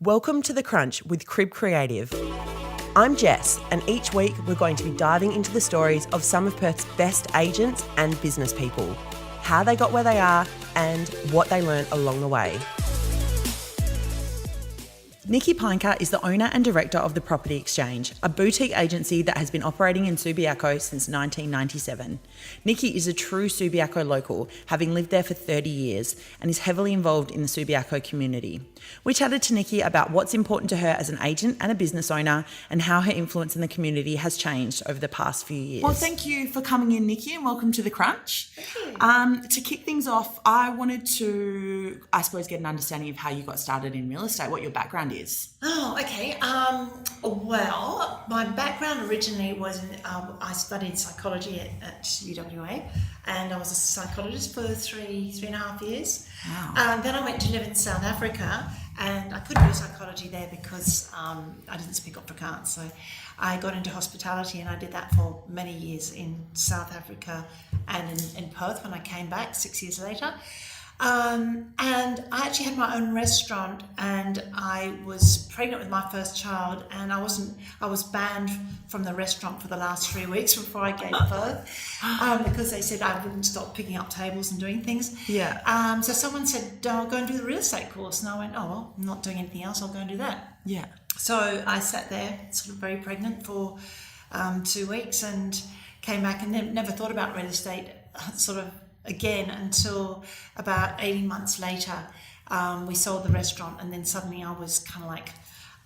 Welcome to The Crunch with Crib Creative. I'm Jess, and each week we're going to be diving into the stories of some of Perth's best agents and business people, how they got where they are, and what they learned along the way. Niki Peinke is the owner and director of The Property Exchange, a boutique agency that has been operating in Subiaco since 1997. Niki is a true Subiaco local, having lived there for 30 years, and is heavily involved in the Subiaco community. We chatted to Niki about what's important to her as an agent and a business owner, and how her influence in the community has changed over the past few years. Well, thank you for coming in, Niki, and welcome to The Crunch. To kick things off, I wanted to, get an understanding of how you got started in real estate, what your background is. Oh, okay. Well, my background originally was I studied psychology at UWA, and I was a psychologist for three and a half years. Wow. Then I went to live in South Africa, and I couldn't do psychology there because I didn't speak Afrikaans. So I got into hospitality, and I did that for many years in South Africa and in Perth when I came back 6 years later. And I actually had my own restaurant, and I was pregnant with my first child, and I was banned from the restaurant for the last 3 weeks before I gave birth, because they said I wouldn't stop picking up tables and doing things. Yeah. So someone said, I'll go and do the real estate course. And I went, oh, well, I'm not doing anything else. I'll go and do that. Yeah. So I sat there sort of very pregnant for 2 weeks and came back and never thought about real estate sort of again until about 18 months later. We sold the restaurant, and then suddenly I was kind of like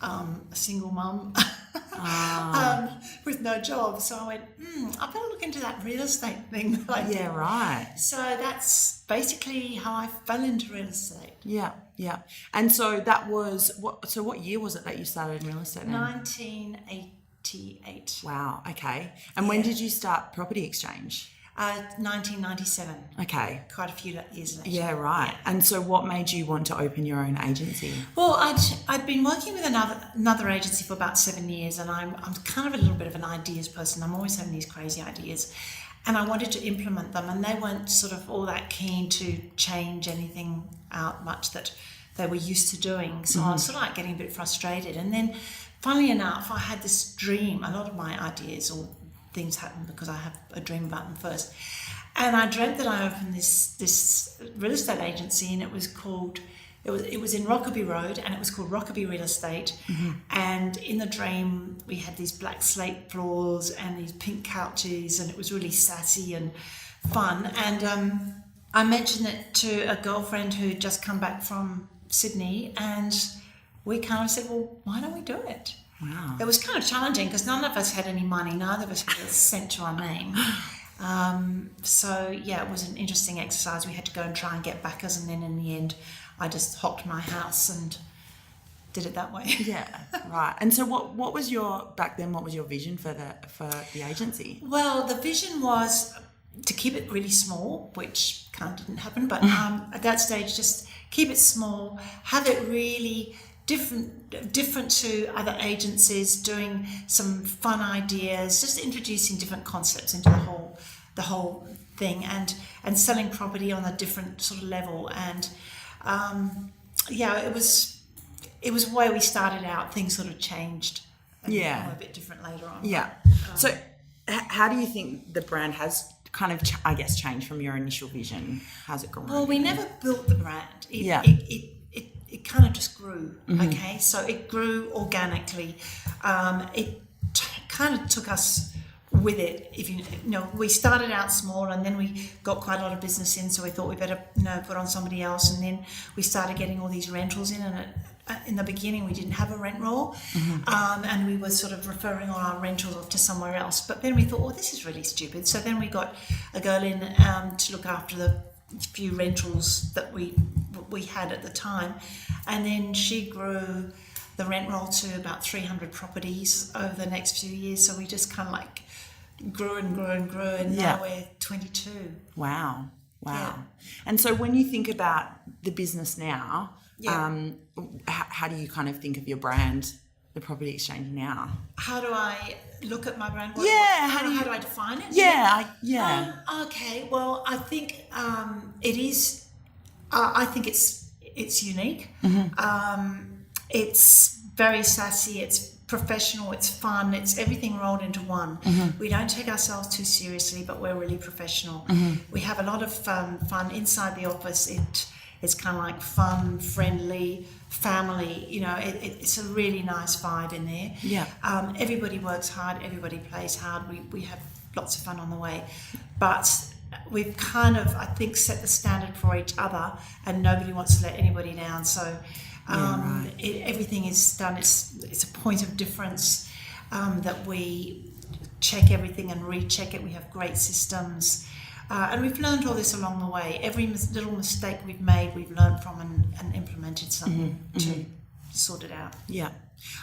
a single mum with no job. So I went, I better look into that real estate thing that I did. Yeah, right. So that's basically how I fell into real estate. Yeah, yeah. And so that was, what year was it that you started in real estate then? 1988. Wow, okay. And when did you start Property Exchange? 1997. Okay. Quite a few years later. Yeah, right. Yeah. And so what made you want to open your own agency? Well, I'd been working with another agency for about 7 years, and I'm kind of a little bit of an ideas person. I'm always having these crazy ideas, and I wanted to implement them, and they weren't sort of all that keen to change anything out much that they were used to doing. So I was sort of like getting a bit frustrated. And then, funnily enough, I had this dream. A lot of my ideas or things happen because I have a dream about them first. And I dreamt that I opened this real estate agency, and it was in Rockaby Road, and it was called Rockaby Real Estate. And in the dream, we had these black slate floors and these pink couches, and it was really sassy and fun. And I mentioned it to a girlfriend who'd just come back from Sydney, and we kind of said, well, why don't we do it? Wow. It was kind of challenging because none of us had any money, neither of us had a cent to our name. So yeah, it was an interesting exercise. We had to go and try and get backers, and then in the end, I just hocked my house and did it that way. Yeah, right. And so what was your vision for the agency? Well, the vision was to keep it really small, which kind of didn't happen, but at that stage, just keep it small, have it really different to other agencies, doing some fun ideas, just introducing different concepts into the whole thing, and selling property on a different sort of level. And it was where we started out. Things sort of changed and became a bit different later on. Yeah. So how do you think the brand has kind of changed from your initial vision? How's it gone? Well, we never built the brand. It kind of just grew, okay? So it grew organically. It kind of took us with it. If you know, we started out small, and then we got quite a lot of business in, so we thought we better put on somebody else, and then we started getting all these rentals in, and in the beginning we didn't have a rent roll, and we were sort of referring all our rentals off to somewhere else. But then we thought, well, this is really stupid. So then we got a girl in to look after the few rentals that we had at the time, and then she grew the rent roll to about 300 properties over the next few years. So we just kind of like grew and grew and grew, and now we're 22. Wow. Yeah. And so when you think about the business now, how do you kind of think of your brand, The Property Exchange, now? How do I look at my brand? How do I define it? Okay. Well, I think it is. I think it's unique. It's very sassy, it's professional, it's fun, it's everything rolled into one. We don't take ourselves too seriously, but we're really professional. We have a lot of fun inside the office. It's kind of like fun, friendly, family. It's a really nice vibe in there. Yeah. Everybody works hard, everybody plays hard. We have lots of fun on the way, but we've kind of, I think, set the standard for each other, and nobody wants to let anybody down. So everything is done. It's a point of difference that we check everything and recheck it. We have great systems, and we've learned all this along the way. Every little mistake we've made, we've learned from and implemented something to sort it out. Yeah.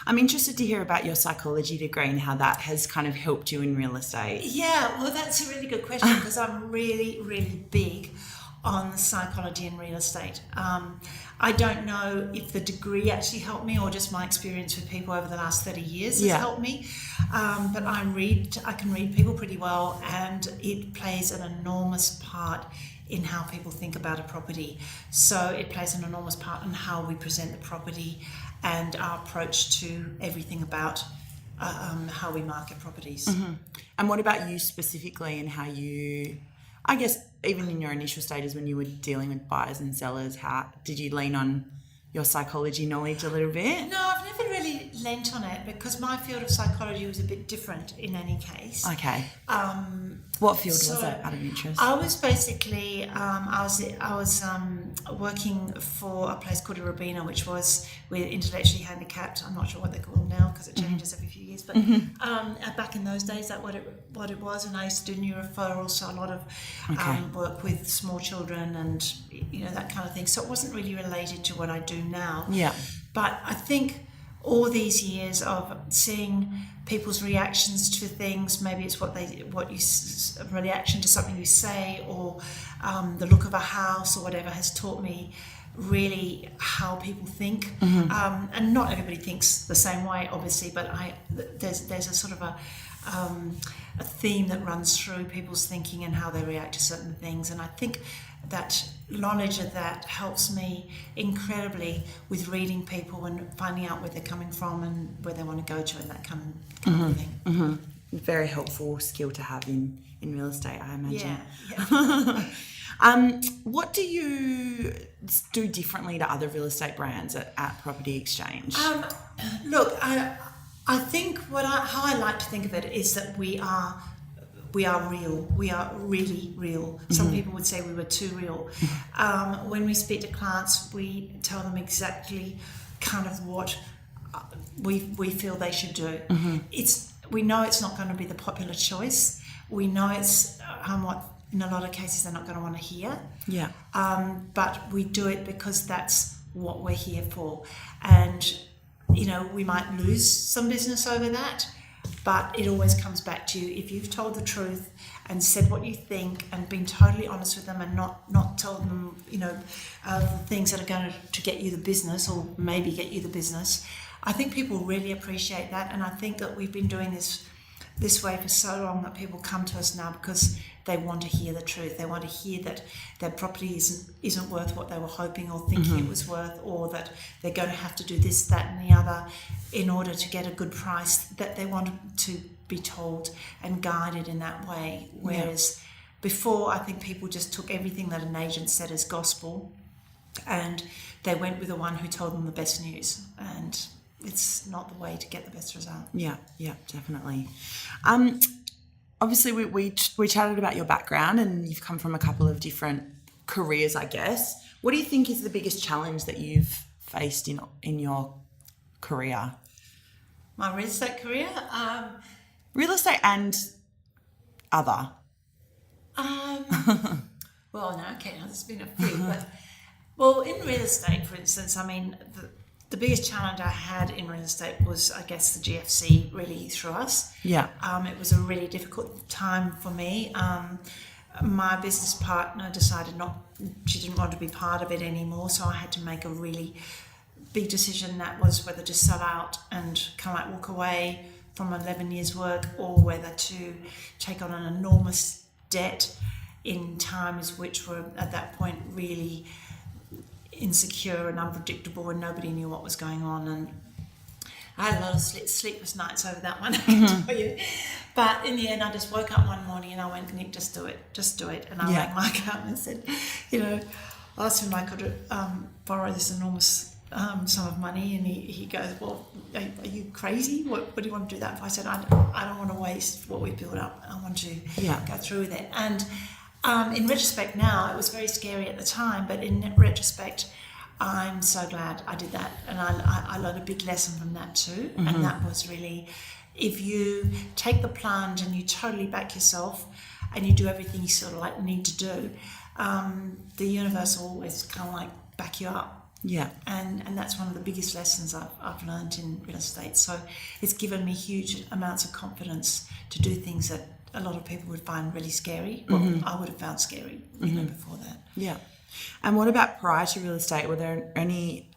I'm interested to hear about your psychology degree and how that has kind of helped you in real estate. Yeah, well, that's a really good question, because I'm really, really big on the psychology in real estate. I don't know if the degree actually helped me or just my experience with people over the last 30 years has helped me. But I can read people pretty well, and it plays an enormous part in how people think about a property. So it plays an enormous part in how we present the property and our approach to everything about how we market properties. And what about you specifically, and how you, I guess, even in your initial stages when you were dealing with buyers and sellers, how did you lean on your psychology knowledge a little bit? No, I've never really lent on it, because my field of psychology was a bit different in any case. Okay. What field was it, out of interest? I was basically I was working for a place called Irabina, which was with intellectually handicapped. I'm not sure what they call them now, because it changes every few years. But back in those days, that's what it was. And I used to do new referrals, so a lot of work with small children and that kind of thing. So it wasn't really related to what I do now. Yeah. But I think all these years of seeing people's reactions to things, maybe it's a reaction to something you say, or the look of a house or whatever, has taught me really how people think. And not everybody thinks the same way, obviously, but there's a sort of a theme that runs through people's thinking and how they react to certain things. And I think that knowledge of that helps me incredibly with reading people and finding out where they're coming from and where they want to go to, and that kind of thing. Very helpful skill to have in real estate, I imagine. Yeah. What do you do differently to other real estate brands at Property Exchange? Look, I think how I like to think of it is that we are real. We are really real. Some people would say we were too real. When we speak to clients, we tell them exactly kind of what we feel they should do. We know it's not going to be the popular choice. We know it's what in a lot of cases they're not going to want to hear. Yeah. But we do it because that's what we're here for. And we might lose some business over that, but it always comes back to you. If you've told the truth and said what you think and been totally honest with them, and not told them, things that are going to get you the business or maybe get you the business, I think people really appreciate that. And I think that we've been doing this way for so long that people come to us now because they want to hear the truth. They want to hear that their property isn't worth what they were hoping or thinking it was worth, or that they're going to have to do this, that and the other in order to get a good price, that they want to be told and guided in that way. Whereas before, I think people just took everything that an agent said as gospel and they went with the one who told them the best news. And it's not the way to get the best result. Yeah, definitely. Obviously, we chatted about your background, and you've come from a couple of different careers, I guess. What do you think is the biggest challenge that you've faced in your career? My real estate career? Real estate and other. Well, no, okay, there's been a few. But, in real estate, for instance, the biggest challenge I had in real estate was, I guess, the GFC really threw us. Yeah. It was a really difficult time for me. My business partner decided she didn't want to be part of it anymore, so I had to make a really big decision. That was whether to sell out and kind of walk away from 11 years' work, or whether to take on an enormous debt in times which were at that point really insecure and unpredictable, and nobody knew what was going on. And I had a lot of sleepless nights over that one, I can tell you. But in the end, I just woke up one morning and I went, Nick, just do it. And I rang my accountant and said, I asked him if I could borrow this enormous sum of money, and he goes, well, are you crazy? What do you want to do that for? I said, I don't want to waste what we built up. I want to go through with it. And in retrospect now, it was very scary at the time, but in retrospect, I'm so glad I did that, and I learned a big lesson from that too. And that was really, if you take the plunge and you totally back yourself and you do everything you sort of like need to do, the universe will always kind of like back you up. Yeah. And that's one of the biggest lessons I've learned in real estate. So it's given me huge amounts of confidence to do things that a lot of people would find really scary. Well, I would have found scary, before that. Yeah. And what about prior to real estate? Were there any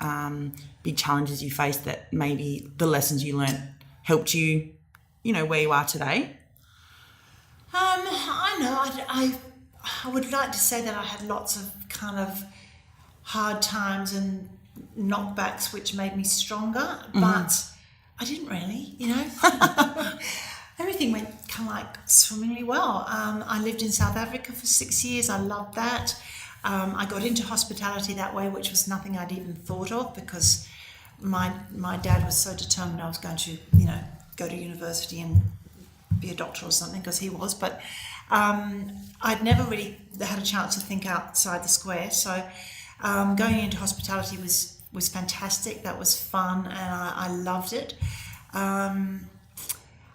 big challenges you faced that maybe the lessons you learnt helped you, where you are today? I know. I would like to say that I had lots of kind of hard times and knockbacks which made me stronger, but I didn't really, Everything went kind of like swimmingly well. I lived in South Africa for 6 years. I loved that. I got into hospitality that way, which was nothing I'd even thought of, because my dad was so determined I was going to, go to university and be a doctor or something, because he was. But I'd never really had a chance to think outside the square. So going into hospitality was fantastic. That was fun, and I loved it.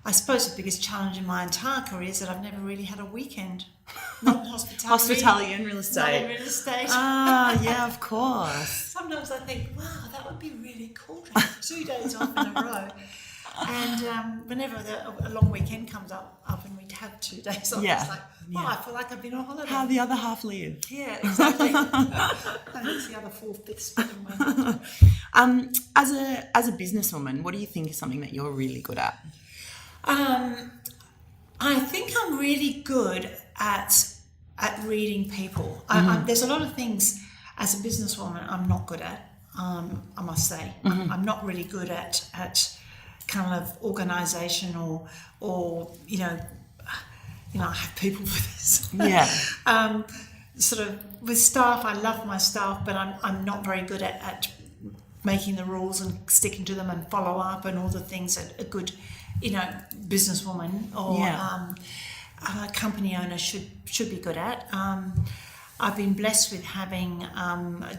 I suppose the biggest challenge in my entire career is that I've never really had a weekend. Not in hospitality. Hospitality and real estate. Not in real estate. Yeah, of course. Sometimes I think, wow, that would be really cool to have 2 days off in a row. And whenever a long weekend comes up and we'd have 2 days off, it's like, I feel like I've been on holiday. How the other half live. Yeah, exactly. And it's the other 4/5. As a businesswoman, what do you think is something that you're really good at? I think I'm really good at reading people. There's a lot of things as a businesswoman I'm not good at. I must say, I'm not really good at kind of organisation or I have people for this. Yeah. Sort of with staff, I love my staff, but I'm not very good at making the rules and sticking to them and follow up and all the things that a good businesswoman or a company owner should be good at. I've been blessed with having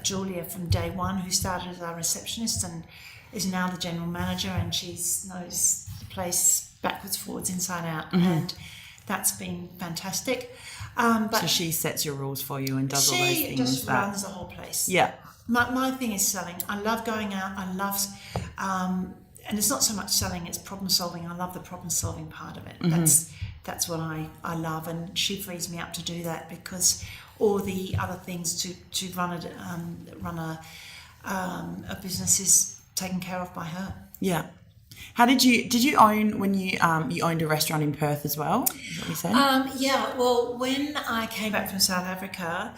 Julia from day one, who started as our receptionist and is now the general manager, and she knows the place backwards, forwards, inside out, and that's been fantastic. But so she sets your rules for you and does all those things. She just runs the whole place. Yeah. My thing is selling. I love going out. I love, and it's not so much selling; it's problem solving. I love the problem solving part of it. That's what I love, and she frees me up to do that, because all the other things to run a business is taken care of by her. Yeah. How did you own when you owned a restaurant in Perth as well? Is that what you said? Yeah. Well, when I came back from South Africa,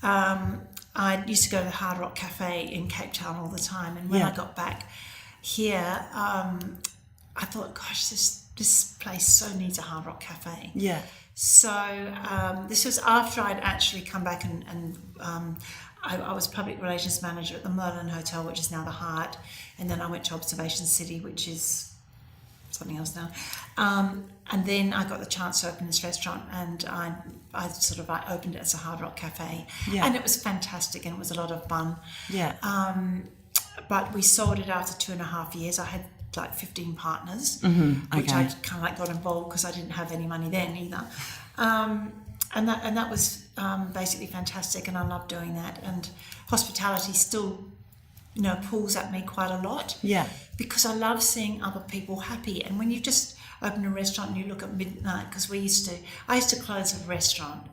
I used to go to the Hard Rock Cafe in Cape Town all the time, and when I got back here, I thought, gosh, this place so needs a Hard Rock Cafe. Yeah. So this was after I'd actually come back and I was public relations manager at the Merlin Hotel, which is now the Hyatt, and then I went to Observation City, which is something else now. And then I got the chance to open this restaurant, and I sort of opened it as a Hard Rock Cafe, and it was fantastic, and it was a lot of fun. Yeah. But we sold it after 2.5 years. I had like 15 partners, which I kind of like got involved because I didn't have any money then either. And that was basically fantastic, and I love doing that. And hospitality still, pulls at me quite a lot. Yeah. Because I love seeing other people happy. And when you just open a restaurant and you look at midnight, because I used to close a restaurant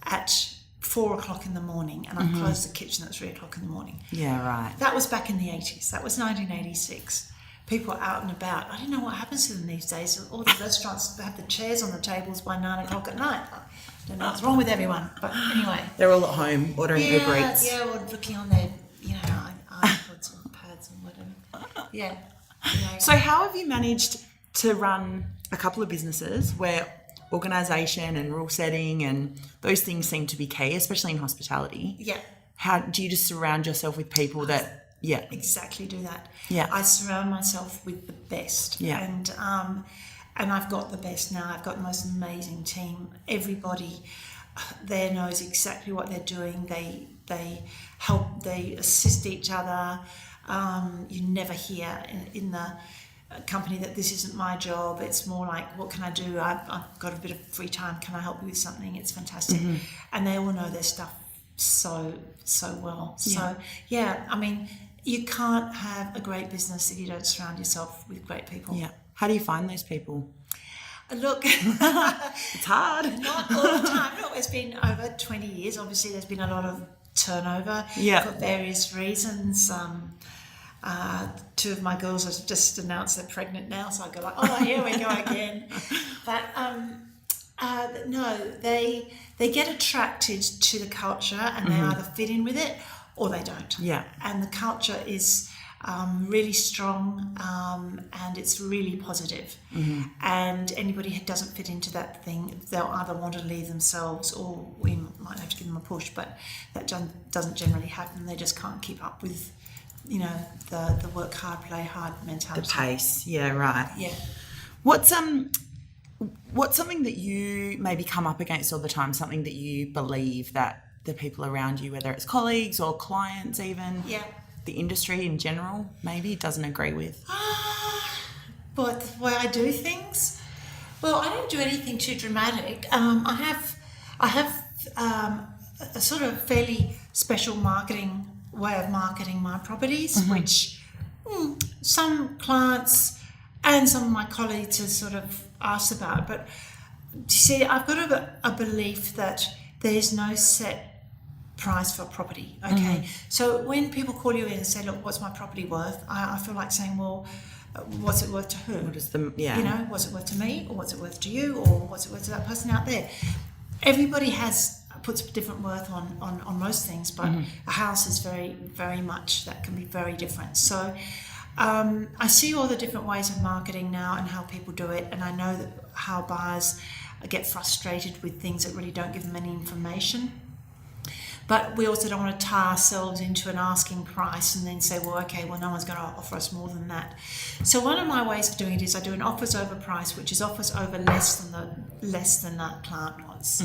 at 4 o'clock in the morning, and I closed the kitchen at 3 o'clock in the morning. Yeah, right. That was back in the 80s. That was 1986. People are out and about. I don't know what happens to them these days. All the restaurants have the chairs on the tables by 9 o'clock at night. I don't know what's wrong with everyone. But anyway. They're all at home ordering Uber Eats. Yeah, or looking on their Yeah. So how have you managed to run a couple of businesses where organisation and rule setting and those things seem to be key, especially in hospitality? Yeah. How do you just surround yourself with people that, Exactly do that. Yeah. I surround myself with the best. Yeah. And I've got the best now. I've got the most amazing team. Everybody there knows exactly what they're doing. They help, they assist each other. You never hear in the company that this isn't my job. It's more like, what can I do? I've got a bit of free time. Can I help you with something? It's fantastic. And they all know their stuff so well. So yeah, I mean, you can't have a great business if you don't surround yourself with great people. Yeah. How do you find those people? Look, It's hard. not all the time. Look, it's been over 20 years. Obviously, there's been a lot of turnover for various reasons. Two of my girls have just announced they're pregnant now, so I go like, oh, here we go again. But no, they get attracted to the culture and they either fit in with it or they don't. Yeah. And the culture is really strong and it's really positive. And anybody who doesn't fit into that thing, they'll either want to leave themselves or we might have to give them a push, but that doesn't generally happen. They just can't keep up with, you know, the work hard, play hard mentality. The pace. Yeah, right. Yeah. What's something that you maybe come up against all the time, something that you believe that the people around you, whether it's colleagues or clients even, the industry in general, maybe doesn't agree with? But the way I do things, well, I don't do anything too dramatic. I have a sort of fairly special way of marketing my properties, which some clients and some of my colleagues have sort of asked about. But you see, I've got a belief that there's no set price for property. Okay, so when people call you in and say, "Look, what's my property worth?" I feel like saying, "Well, what's it worth to who? What is the You know, what's it worth to me, or what's it worth to you, or what's it worth to that person out there?" Everybody puts a different worth on most things, but a house is very, very much, that can be very different. So I see all the different ways of marketing now and how people do it, and I know that how buyers get frustrated with things that really don't give them any information. But we also don't want to tie ourselves into an asking price and then say, well, okay, well, no one's going to offer us more than that. So one of my ways of doing it is I do an offers over price, which is offers over less than that client wants.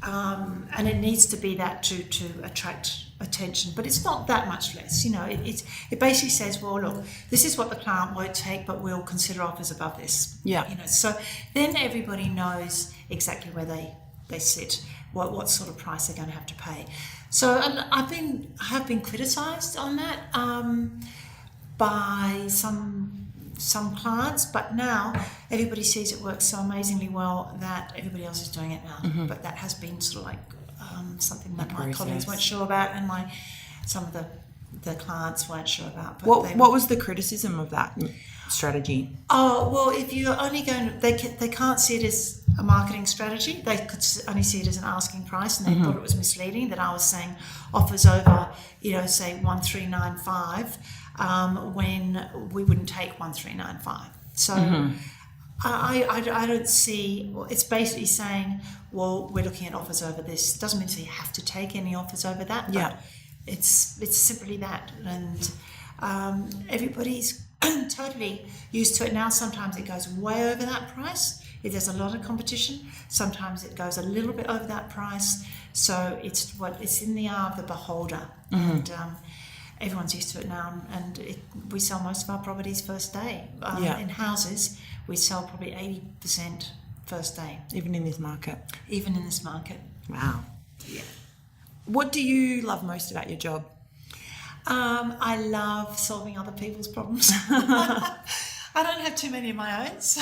And it needs to be that to attract attention, but it's not that much less. You know, it basically says, well, look, this is what the client won't take, but we'll consider offers above this. Yeah. You know, so then everybody knows exactly where they sit, what sort of price they're going to have to pay. So I have been criticised on that by some clients, but now everybody sees it works so amazingly well that everybody else is doing it now. But that has been sort of like something that my colleagues weren't sure about, and some of the clients weren't sure about. But what was the criticism of that strategy? Oh, well, if you're only they can't see it as a marketing strategy. They could only see it as an asking price, and they thought it was misleading that I was saying offers over, you know, say 1395, when we wouldn't take 1395. So I don't see. Well, it's basically saying, well, we're looking at offers over this. Doesn't mean you have to take any offers over that. But it's simply that, and everybody's totally used to it now. Sometimes it goes way over that price if there's a lot of competition. Sometimes it goes a little bit over that price. So it's in the eye of the beholder, and everyone's used to it now. And we sell most of our properties first day. In houses, we sell probably 80% first day. Even in this market. Even in this market. Wow. Yeah. What do you love most about your job? I love solving other people's problems. I don't have too many of my own, so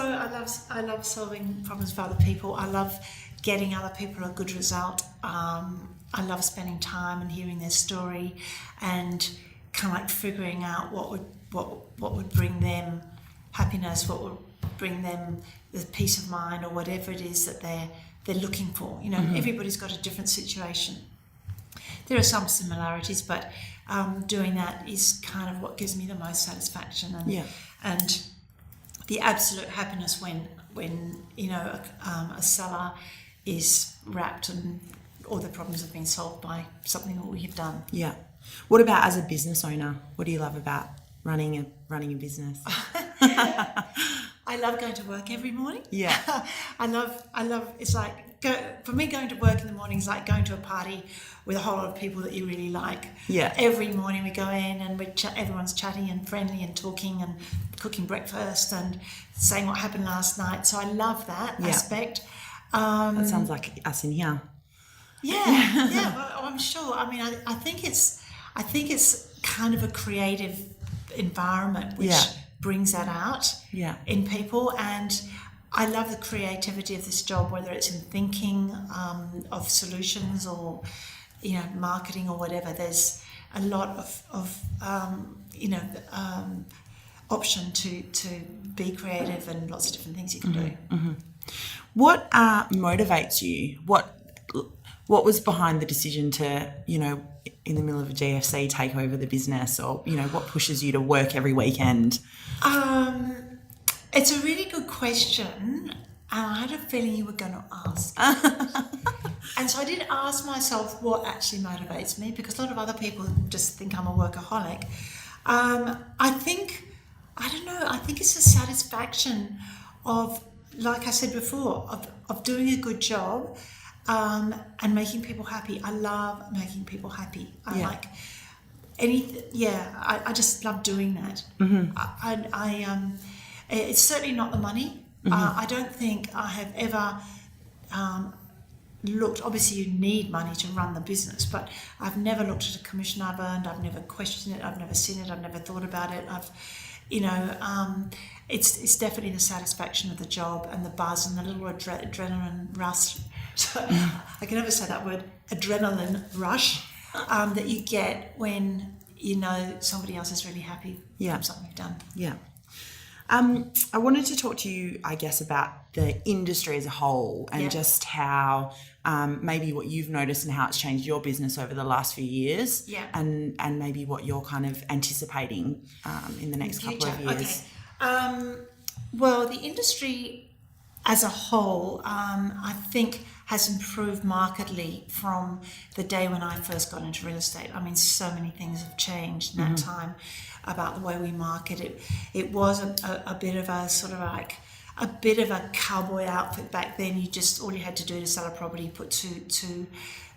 I love solving problems for other people. I love getting other people a good result. I love spending time and hearing their story, and kind of like figuring out what would bring them happiness, what would bring them the peace of mind, or whatever it is that they're looking for. You know, everybody's got a different situation. There are some similarities, but doing that is kind of what gives me the most satisfaction, and the absolute happiness when you know a seller is wrapped and all the problems have been solved by something that we have done. Yeah. What about as a business owner? What do you love about running a business? I love going to work every morning. Yeah. I love. It's like for me, going to work in the morning is like going to a party with a whole lot of people that you really like. Yeah. Every morning we go in and everyone's chatting and friendly and talking and cooking breakfast and saying what happened last night. So I love that aspect. That sounds like us in here. Yeah. Well, I'm sure. I mean, I think it's kind of a creative environment which brings that out in people, and I love the creativity of this job, whether it's in thinking of solutions or marketing or whatever. There's a lot of option to be creative and lots of different things you can do. Mm-hmm. What motivates you? What was behind the decision to, in the middle of a GFC, take over the business, or, what pushes you to work every weekend? It's a really good question, and I had a feeling you were going to ask. And so I did ask myself what actually motivates me, because a lot of other people just think I'm a workaholic. I think it's the satisfaction of, like I said before, of doing a good job and making people happy. I love making people happy. I like anything. Yeah, I just love doing that. Mm-hmm. It's certainly not the money. Mm-hmm. I don't think I have ever looked. Obviously, you need money to run the business, but I've never looked at a commission I've earned. I've never questioned it. I've never seen it. I've never thought about it. It's definitely the satisfaction of the job and the buzz and the little adrenaline rush. I can never say that word, adrenaline rush, that you get when somebody else is really happy from something you've done. Yeah. I wanted to talk to you, I guess, about the industry as a whole and just how maybe what you've noticed and how it's changed your business over the last few years, and maybe what you're kind of anticipating in the next couple of years. Okay. Well, the industry as a whole, I think, has improved markedly from the day when I first got into real estate. I mean, so many things have changed in that time about the way we market it. It was a bit of a sort of like a bit of a cowboy outfit back then. All you had to do to sell a property, put two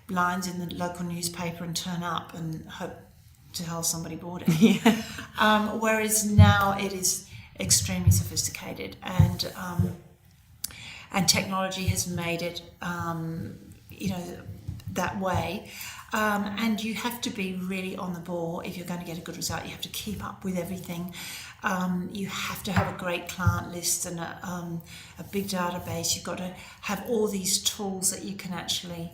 lines in the local newspaper and turn up and hope to hell somebody bought it. Whereas now it is extremely sophisticated, and technology has made it that way. And you have to be really on the ball if you're going to get a good result. You have to keep up with everything. You have to have a great client list and a big database. You've got to have all these tools that you can actually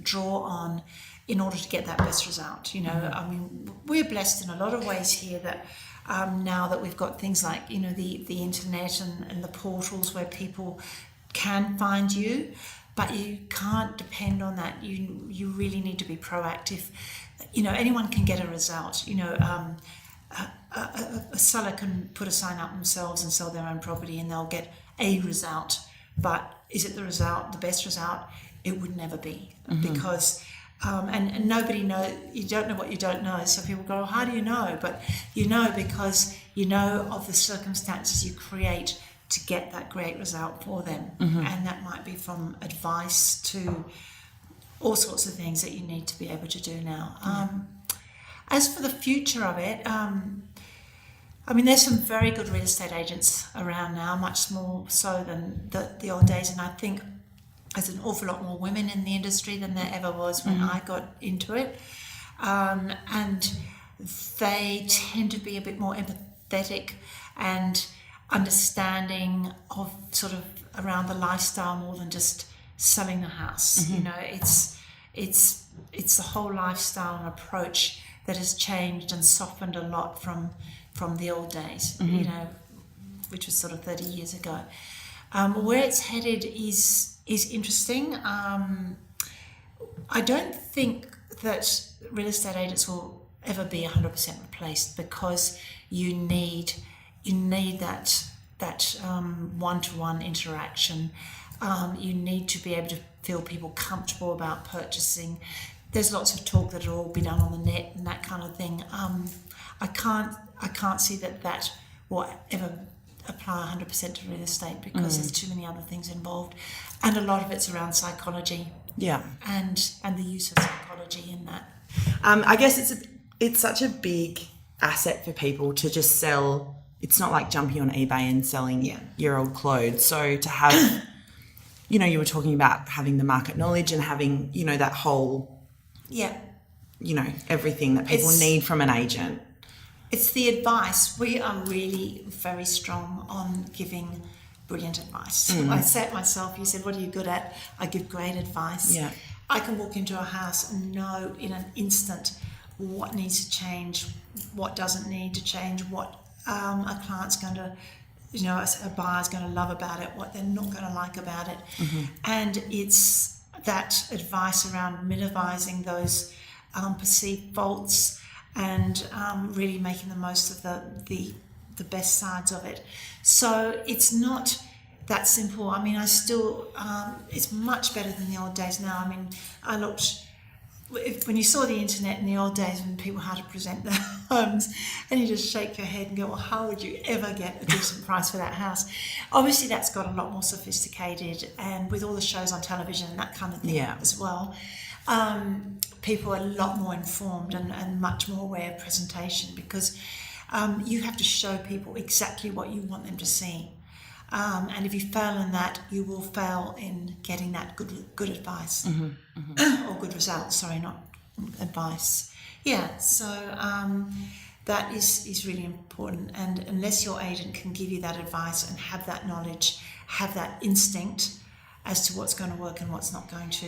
draw on in order to get that best result. I mean, we're blessed in a lot of ways here that now that we've got things like the internet and the portals where people can find you. But you can't depend on that. You really need to be proactive. Anyone can get a result. A seller can put a sign up themselves and sell their own property, and they'll get a result. But is it the best result? It would never be, because and nobody knows. You don't know what you don't know. So people go, "How do you know?" But you know because you know of the circumstances you create to get that great result for them. And that might be from advice to all sorts of things that you need to be able to do now. As for the future of it, I mean, there's some very good real estate agents around now, much more so than the old days, and I think there's an awful lot more women in the industry than there ever was when I got into it, and they tend to be a bit more empathetic and understanding of sort of around the lifestyle more than just selling the house. It's the whole lifestyle and approach that has changed and softened a lot from the old days, which was sort of 30 years ago. Where it's headed is interesting. I don't think that real estate agents will ever be 100% replaced, because you need that one-to-one interaction. You need to be able to feel people comfortable about purchasing. There's lots of talk that it'll all be done on the net and that kind of thing. I can't see that will ever apply 100% to real estate, because there's too many other things involved, and a lot of it's around psychology. Yeah. And the use of psychology in that. I guess it's such a big asset for people to just sell. It's not like jumping on eBay and selling your old clothes. So to have, you were talking about having the market knowledge and having, that whole, everything that people need from an agent. It's the advice. We are really very strong on giving brilliant advice. I say it myself. You said, what are you good at? I give great advice. Yeah. I can walk into a house and know in an instant what needs to change, what doesn't need to change, what a client's going to, a buyer's going to love about it, what they're not going to like about it. And it's that advice around minimising those perceived faults, and really making the most of the best sides of it. So it's not that simple. I mean, I still, it's much better than the old days now. I mean, I looked, when you saw the internet in the old days when people had to present their homes, and you just shake your head and go, well, how would you ever get a decent price for that house? Obviously, that's got a lot more sophisticated, and with all the shows on television and that kind of thing as well, people are a lot more informed and much more aware of presentation, because you have to show people exactly what you want them to see. And if you fail in that, you will fail in getting that good advice or good results. Sorry, not advice. Yeah, so that is really important. And unless your agent can give you that advice and have that knowledge, have that instinct as to what's going to work and what's not going to,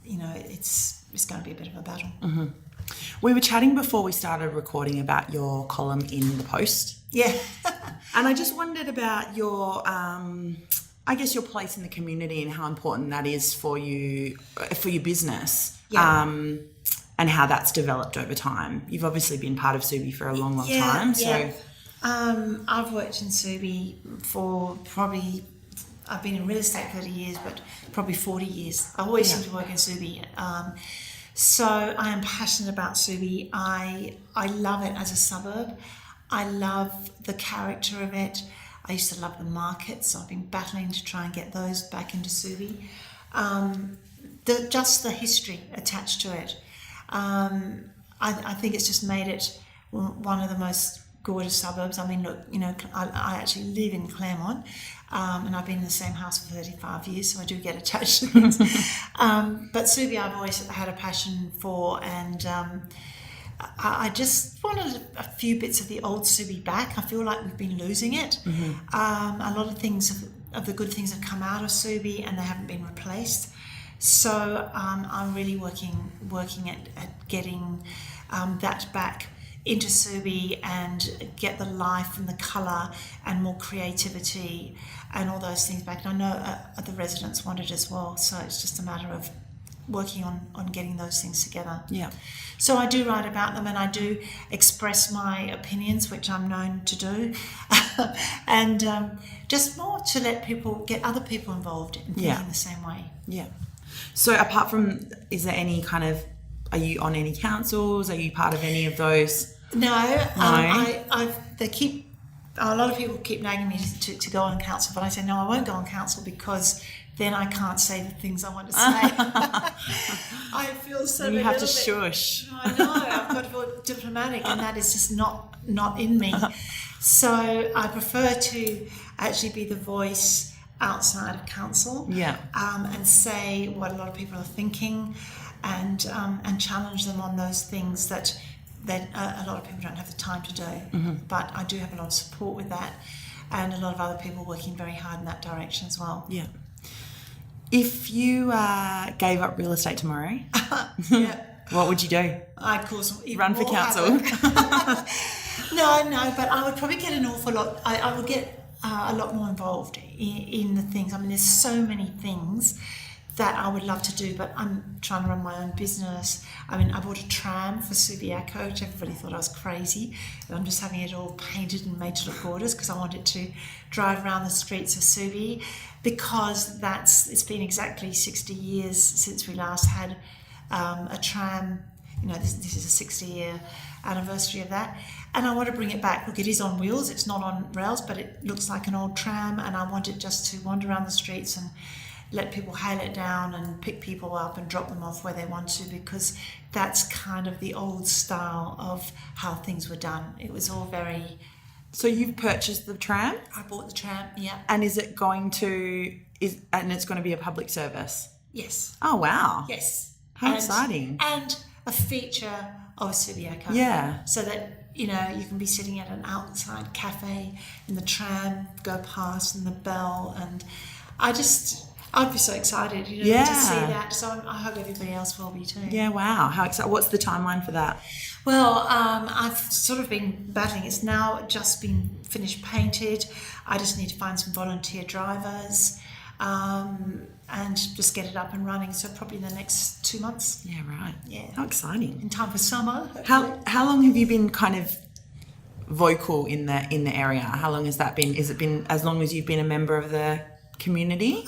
it's going to be a bit of a battle. We were chatting before we started recording about your column in the Post. Yeah. And I just wondered about your, your place in the community and how important that is for you, for your business, and how that's developed over time. You've obviously been part of Subi for a long time. So, I've worked in Subi for probably, I've been in real estate 30 years, but probably 40 years. I always seem to work in Subi. So I am passionate about Subi. I love it as a suburb. I love the character of it. I used to love the markets, so I've been battling to try and get those back into Subi. Just the history attached to it. I think it's just made it one of the most gorgeous suburbs. I mean, look, I actually live in Claremont, and I've been in the same house for 35 years, so I do get attached to things. But Subi I've always had a passion for, and I just wanted a few bits of the old Subi back. I feel like we've been losing it. A lot of things of the good things have come out of Subi, and they haven't been replaced. So I'm really working at getting that back into Subi and get the life and the colour and more creativity and all those things back. And I know the residents want it as well, so it's just a matter of working on getting those things together. Yeah. So I do write about them, and I do express my opinions, which I'm known to do, and just more to get other people involved in thinking the same way. Yeah. So apart from, is there any kind of, are you on any councils? Are you part of any of those? No. A lot of people keep nagging me to go on council, but I say, no, I won't go on council, because then I can't say the things I want to say. I feel so. You have to shush. I know. I've got to be diplomatic, and that is just not in me. So I prefer to actually be the voice outside of council. And say what a lot of people are thinking, and challenge them on those things that a lot of people don't have the time to do. But I do have a lot of support with that, and a lot of other people working very hard in that direction as well. Yeah. If you gave up real estate tomorrow, what would you do? I'd cause run for council. No, but I would probably get an awful lot. I would get a lot more involved in the things. I mean, there's so many things that I would love to do, but I'm trying to run my own business. I mean, I bought a tram for Subiaco, which everybody thought I was crazy. And I'm just having it all painted and made to look gorgeous because I wanted to drive around the streets of Subi, because it's been exactly 60 years since we last had a tram. This is a 60-year anniversary of that, and I want to bring it back. Look, it is on wheels, it's not on rails, but it looks like an old tram, and I want it just to wander around the streets and let people hail it down and pick people up and drop them off where they want to, because that's kind of the old style of how things were done. It was all very... So you've purchased the tram? I bought the tram, yeah. And is it going to... and it's going to be a public service? Yes. Oh, wow. Yes. How exciting. And a feature of Subiaco. Yeah. So that, you can be sitting at an outside cafe in the tram, go past, and the bell, and I'd be so excited, to see that. So I hope everybody else will be too. Yeah, wow. How exciting. What's the timeline for that? Well, I've sort of been battling. It's now just been finished painted. I just need to find some volunteer drivers and just get it up and running. So probably in the next 2 months. Yeah, right. Yeah. How exciting. In time for summer. How long have you been kind of vocal in the area? How long has that been? Has it been as long as you've been a member of the community?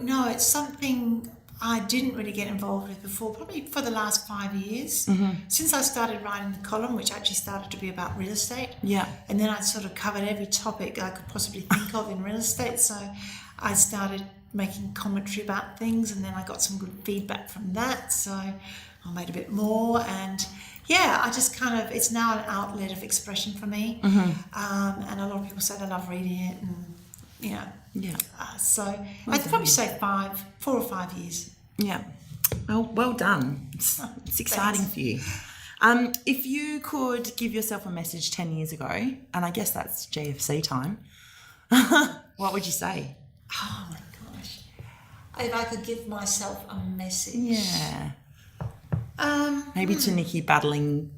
No, it's something I didn't really get involved with before, probably for the last 5 years. Since I started writing the column, which actually started to be about real estate. Yeah. And then I sort of covered every topic I could possibly think of in real estate. So I started making commentary about things, and then I got some good feedback from that. So I made a bit more, and yeah, I just it's now an outlet of expression for me. And a lot of people say they love reading it, and Yeah. So I'd probably say 4 or 5 years. Yeah. Well done. It's exciting for you. If you could give yourself a message 10 years ago, and I guess that's GFC time, what would you say? Oh my gosh. If I could give myself a message. Yeah. Maybe to Niki battling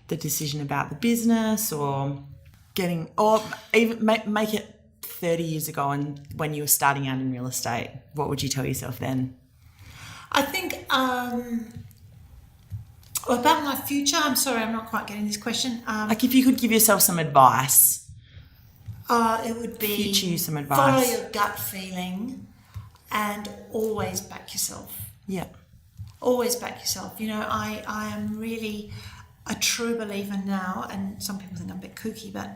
the decision about the business, or even make it 30 years ago, and when you were starting out in real estate, what would you tell yourself then? I think about my future, I'm sorry, I'm not quite getting this question. If you could give yourself some advice. It would be future you some advice. Follow your gut feeling and always back yourself. Yeah. Always back yourself. I am really a true believer now, and some people think I'm a bit kooky, but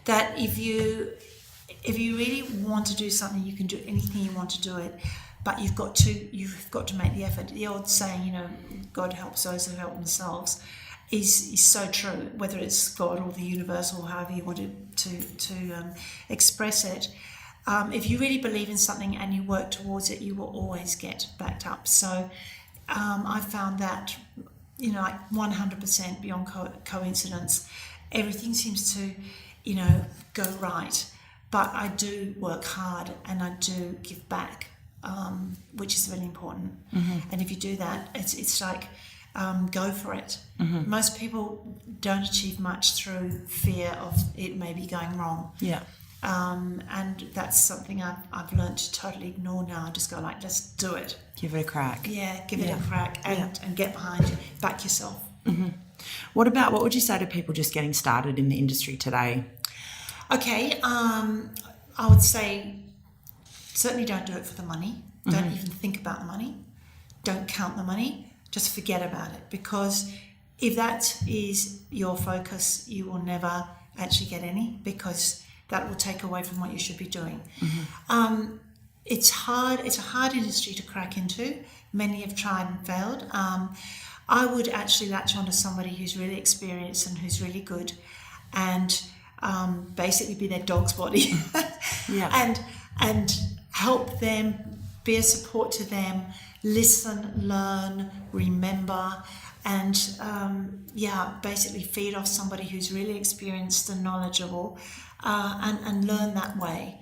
that if you really want to do something, you can do anything you want to do it, but you've got to make the effort. The old saying, God helps those who help themselves, is so true. Whether it's God or the universe or however you want to express it, if you really believe in something and you work towards it, you will always get backed up. So I found that 100% beyond coincidence, everything seems to go right, but I do work hard and I do give back, which is really important. And if you do that, it's like go for it. Most people don't achieve much through fear of it maybe going wrong. Yeah. And that's something I've learned to totally ignore now. Just go let's do it. Give it a crack. Yeah, give it a crack and get behind you, back yourself. What would you say to people just getting started in the industry today? Okay, I would say certainly don't do it for the money. Don't even think about the money. Don't count the money. Just forget about it, because if that is your focus, you will never actually get any, because that will take away from what you should be doing. It's hard. It's a hard industry to crack into. Many have tried and failed. I would actually latch onto somebody who's really experienced and who's really good, and basically be their dog's body. and help them, be a support to them, listen, learn, remember, and basically feed off somebody who's really experienced and knowledgeable, and learn that way,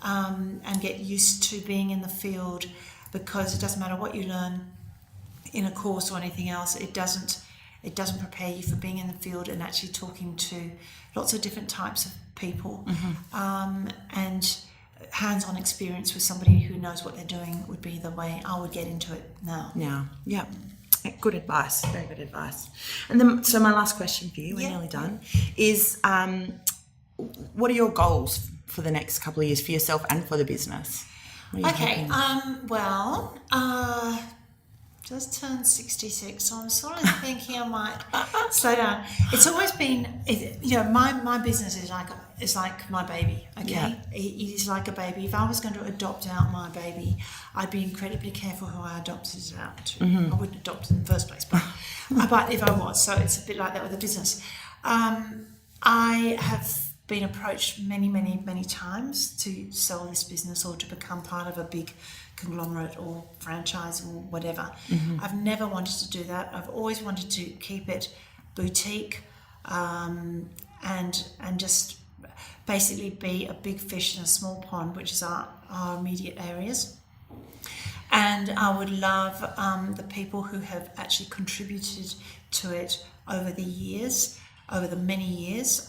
and get used to being in the field, because it doesn't matter what you learn in a course or anything else, it doesn't prepare you for being in the field and actually talking to lots of different types of people, and hands-on experience with somebody who knows what they're doing would be the way I would get into it now. Yeah. Good advice. Very good advice. And then, so my last question for you, we're nearly done, is what are your goals for the next couple of years for yourself and for the business? Okay. Just turned 66, so I'm sort of thinking I might slow down. It's always been, my business is like my baby. Okay, Yeah. It is like a baby. If I was going to adopt out my baby, I'd be incredibly careful who I adopted it out to. I wouldn't adopt it in the first place, but if I was, so it's a bit like that with the business. I have been approached many, many, many times to sell this business or to become part of a big conglomerate or franchise or whatever. I've never wanted to do that. I've always wanted to keep it boutique and just basically be a big fish in a small pond, which is our immediate areas. And I would love the people who have actually contributed to it over the many years,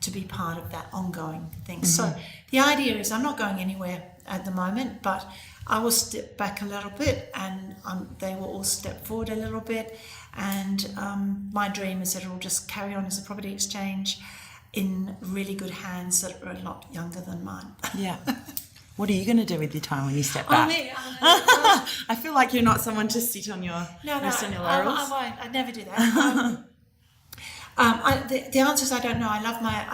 to be part of that ongoing thing. So the idea is I'm not going anywhere at the moment, but I will step back a little bit and they will all step forward a little bit. And my dream is that it will just carry on as a property exchange in really good hands that are a lot younger than mine. Yeah. What are you going to do with your time when you step back? I feel like you're not someone to sit on your laurels. I won't. I'd never do that. The answer is I don't know. I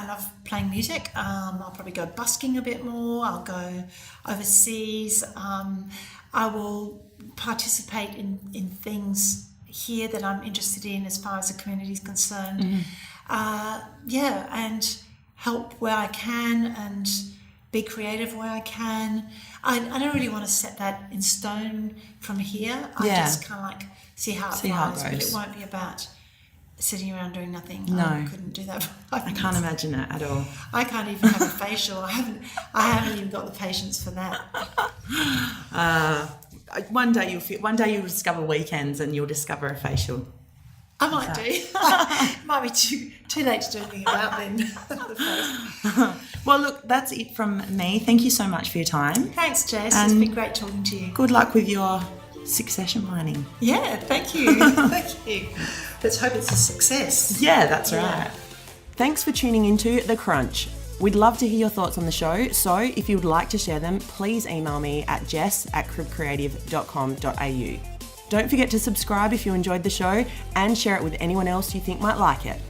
love playing music. I'll probably go busking a bit more. I'll go overseas. I will participate in things here that I'm interested in as far as the community is concerned. And help where I can and be creative where I can. I don't really want to set that in stone from here. I just kind of like see how it goes, but it won't be about sitting around doing nothing. No. I couldn't do that. I can't imagine it at all. I can't even have a facial. I haven't even got the patience for that. One day you'll discover weekends and you'll discover a facial. I might do. It might be too late to do anything about then. The face. Well, look, that's it from me. Thank you so much for your time. Thanks, Jess. And it's been great talking to you. Good luck with your succession planning. Yeah, thank you. Thank you. Let's hope it's a success. Yeah, that's right. Thanks for tuning into The Crunch. We'd love to hear your thoughts on the show, so if you would like to share them, please email me at jess@cribcreative.com.au. Don't forget to subscribe if you enjoyed the show and share it with anyone else you think might like it.